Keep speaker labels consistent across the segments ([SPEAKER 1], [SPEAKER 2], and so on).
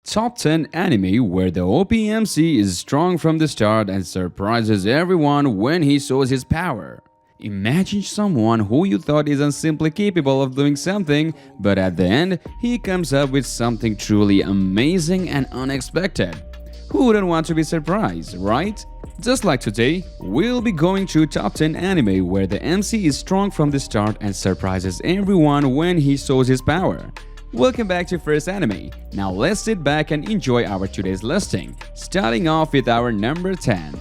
[SPEAKER 1] Top 10 anime where the OPMC is strong from the start and surprises everyone when he shows his power. Imagine someone who you thought isn't simply capable of doing something, but at the end, he comes up with something truly amazing and unexpected. Who wouldn't want to be surprised, right? Just like today, we'll be going through top 10 anime where the MC is strong from the start and surprises everyone when he shows his power. Welcome back to First Anime. Now let's sit back and enjoy our today's listing, starting off with our number 10.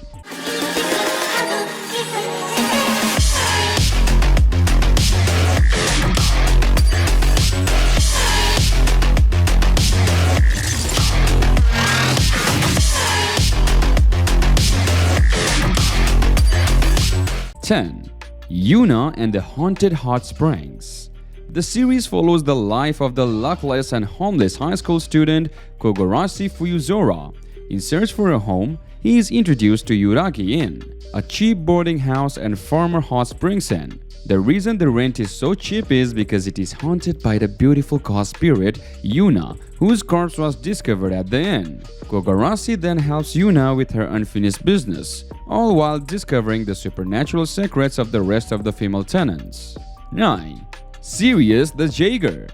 [SPEAKER 1] Yuuna and the Haunted Hot Springs. The series follows the life of the luckless and homeless high school student Kogarashi Fuyuzora. In search for a home, he is introduced to Yuragi Inn, a cheap boarding house and former hot springs inn. The reason the rent is so cheap is because it is haunted by the beautiful ghost spirit Yuuna, whose corpse was discovered at the inn. Kogarashi then helps Yuuna with her unfinished business, all while discovering the supernatural secrets of the rest of the female tenants. 9. SIRIUS the Jaeger.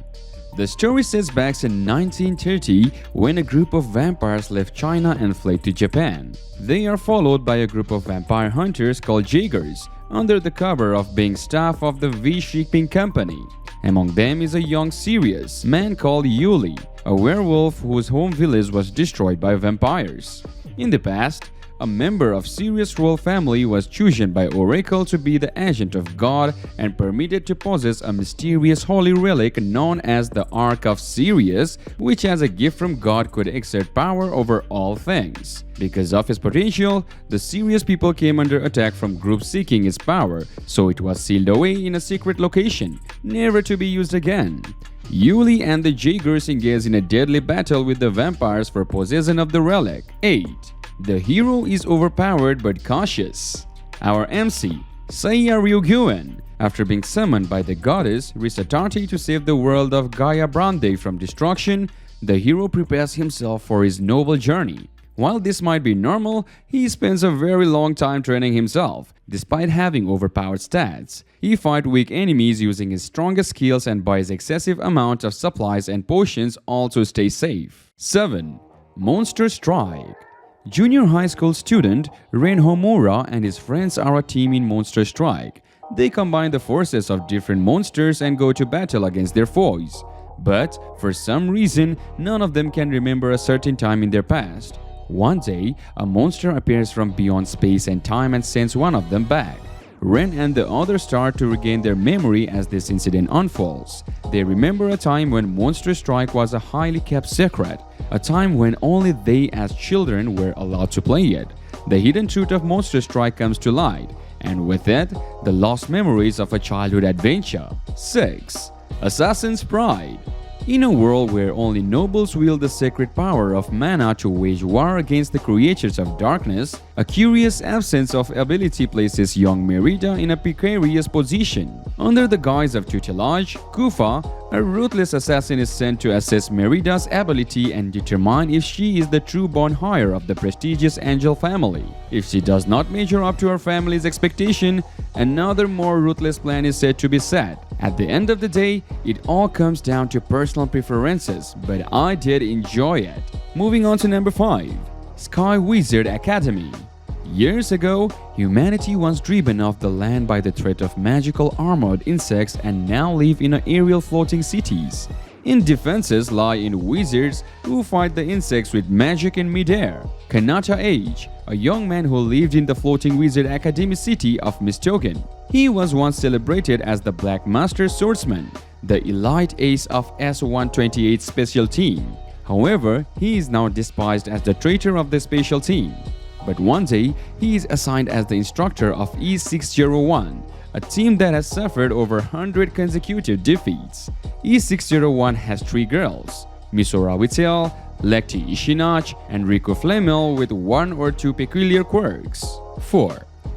[SPEAKER 1] The story sets back in 1930 when a group of vampires left China and fled to Japan. They are followed by a group of vampire hunters called Jaegers under the cover of being staff of the V-Shipping Company. Among them is a young SIRIUS man called Yuli, a werewolf whose home village was destroyed by vampires. In the past, a member of SIRIUS royal family was chosen by Oracle to be the agent of God and permitted to possess a mysterious holy relic known as the Ark of SIRIUS, which as a gift from God could exert power over all things. Because of his potential, the SIRIUS people came under attack from groups seeking its power, so it was sealed away in a secret location, never to be used again. Yuli and the Jaegers engage in a deadly battle with the vampires for possession of the relic. 8. The hero is overpowered but cautious. Our MC, Seiya Ryugyuen, after being summoned by the goddess Risatati to save the world of Gaia Brande from destruction, the hero prepares himself for his noble journey. While this might be normal, he spends a very long time training himself. Despite having overpowered stats, he fights weak enemies using his strongest skills and buys excessive amount of supplies and potions all to stay safe. 7. Monster Strike. Junior high school student Ren Homura and his friends are a team in Monster Strike. They combine the forces of different monsters and go to battle against their foes. But for some reason, none of them can remember a certain time in their past. One day, a monster appears from beyond space and time and sends one of them back. Ren and the others start to regain their memory as this incident unfolds. They remember a time when Monster Strike was a highly kept secret, a time when only they as children were allowed to play it. The hidden truth of Monster Strike comes to light, and with it, the lost memories of a childhood adventure. 6. Assassin's Pride. In a world where only nobles wield the sacred power of mana to wage war against the creatures of darkness, a curious absence of ability places young Merida in a precarious position. Under the guise of tutelage, Kufa, a ruthless assassin, is sent to assess Merida's ability and determine if she is the true born heir of the prestigious angel family. If she does not measure up to her family's expectation, another more ruthless plan is said to be set. At the end of the day, it all comes down to personal preferences, but I did enjoy it. Moving on to number 5. Sky Wizard Academy. Years ago, humanity was driven off the land by the threat of magical armored insects and now live in aerial floating cities. In defenses lie in wizards who fight the insects with magic in midair. Kanata Age, a young man who lived in the floating wizard academy city of Mistogen. He was once celebrated as the Black Master Swordsman, the elite ace of S-128 special team. However, he is now despised as the traitor of the special team. But one day, he is assigned as the instructor of E601, a team that has suffered over 100 consecutive defeats. E601 has 3 girls, Misora Witzel, Lekti Ishinach, and Riku Flemel, with 1 or 2 peculiar quirks. 4.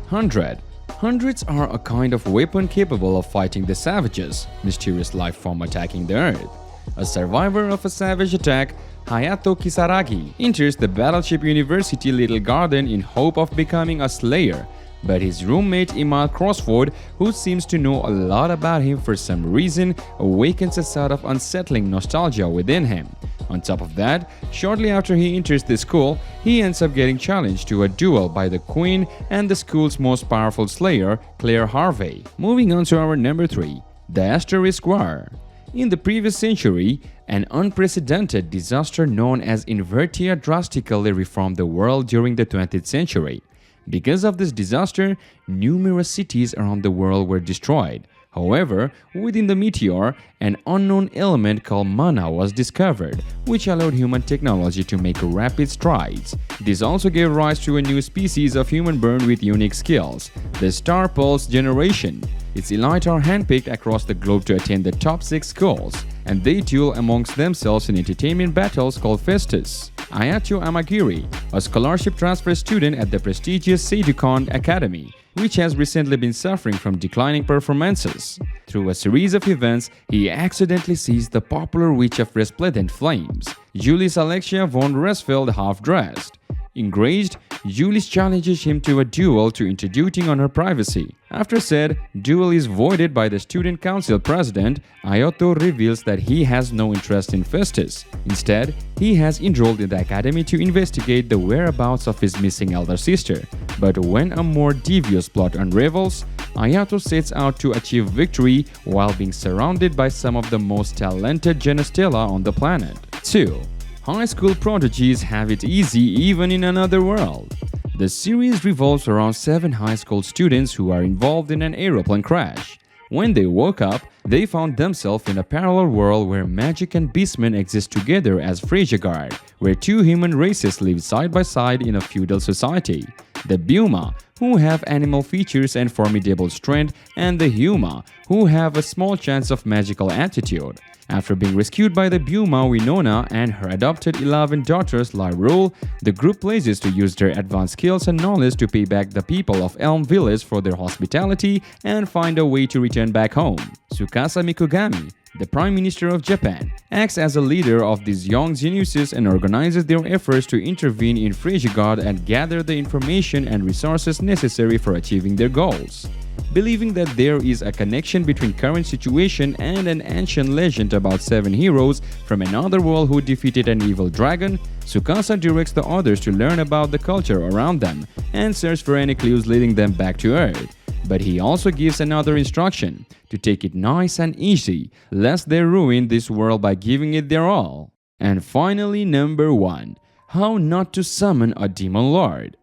[SPEAKER 1] 100. Hundreds are a kind of weapon capable of fighting the savages, mysterious life form attacking the earth. A survivor of a savage attack, Hayato Kisaragi enters the Battleship University Little Garden in hope of becoming a slayer, but his roommate Imal Crossford, who seems to know a lot about him for some reason, awakens a sort of unsettling nostalgia within him. On top of that, shortly after he enters the school, he ends up getting challenged to a duel by the Queen and the school's most powerful slayer, Claire Harvey. Moving on to our number 3, the Asterisk War. In the previous century, an unprecedented disaster known as Invertia drastically reformed the world during the 20th century. Because of this disaster, numerous cities around the world were destroyed. However, within the meteor, an unknown element called mana was discovered, which allowed human technology to make rapid strides. This also gave rise to a new species of human born with unique skills, the Star Pulse generation. Its elite are handpicked across the globe to attend the top 6 schools, and they duel amongst themselves in entertainment battles called Festus. Ayacho Amagiri, a scholarship transfer student at the prestigious Seidukon Academy, which has recently been suffering from declining performances. Through a series of events, he accidentally sees the popular witch of resplendent flames, Julius Alexia von Resfeld, half-dressed. Enraged, Julius challenges him to a duel to intruding on her privacy. After said duel is voided by the student council president, Ayato reveals that he has no interest in Festus. Instead, he has enrolled in the academy to investigate the whereabouts of his missing elder sister. But when a more devious plot unravels, Ayato sets out to achieve victory while being surrounded by some of the most talented Genestella on the planet. 2. High school prodigies have it easy even in another world. The series revolves around 7 high school students who are involved in an aeroplane crash. When they woke up, they found themselves in a parallel world where magic and beastmen exist together as Frasier, where 2 human races live side by side in a feudal society. The Buma, who have animal features and formidable strength, and the Huma, who have a small chance of magical aptitude. After being rescued by the Buma Winona and her adopted 11 daughters Lyrule, the group pledges to use their advanced skills and knowledge to pay back the people of Elm Village for their hospitality and find a way to return back home. Tsukasa Mikugami, the Prime Minister of Japan, acts as a leader of these young geniuses and organizes their efforts to intervene in Frasier and gather the information and resources necessary for achieving their goals. Believing that there is a connection between current situation and an ancient legend about 7 heroes from another world who defeated an evil dragon, Tsukasa directs the others to learn about the culture around them and search for any clues leading them back to Earth. But he also gives another instruction, to take it nice and easy, lest they ruin this world by giving it their all. And finally, number 1. How not to summon a demon lord.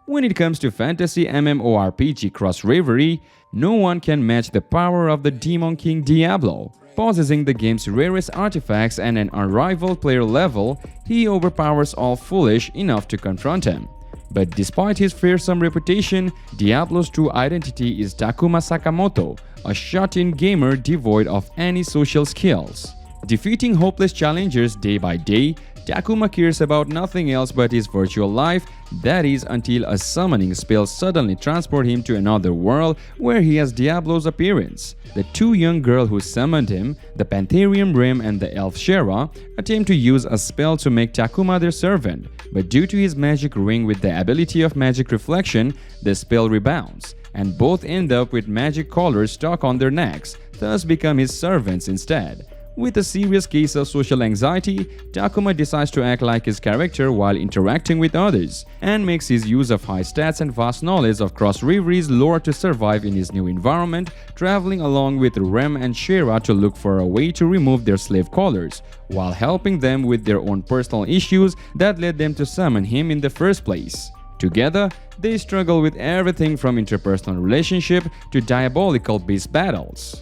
[SPEAKER 1] When it comes to fantasy MMORPG cross-reverie, no one can match the power of the Demon King Diablo. Possessing the game's rarest artifacts and an unrivaled player level, he overpowers all foolish enough to confront him. But despite his fearsome reputation, Diablo's true identity is Takuma Sakamoto, a shut-in gamer devoid of any social skills. Defeating hopeless challengers day by day, Takuma cares about nothing else but his virtual life, that is until a summoning spell suddenly transports him to another world where he has Diablo's appearance. The 2 young girls who summoned him, the Pantherium Rim and the Elf Shera, attempt to use a spell to make Takuma their servant, but due to his magic ring with the ability of magic reflection, the spell rebounds, and both end up with magic collars stuck on their necks, thus become his servants instead. With a serious case of social anxiety, Takuma decides to act like his character while interacting with others, and makes his use of high stats and vast knowledge of cross-reveries lore to survive in his new environment, traveling along with Rem and Shera to look for a way to remove their slave collars, while helping them with their own personal issues that led them to summon him in the first place. Together, they struggle with everything from interpersonal relationship to diabolical beast battles.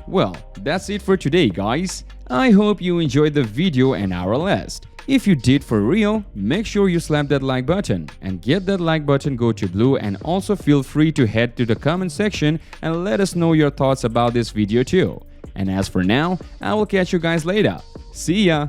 [SPEAKER 1] Well, that's it for today, guys. I hope you enjoyed the video and our list. If you did for real, make sure you slap that like button and get that like button go to blue, and also feel free to head to the comment section and let us know your thoughts about this video too. And as for now, I will catch you guys later. See ya!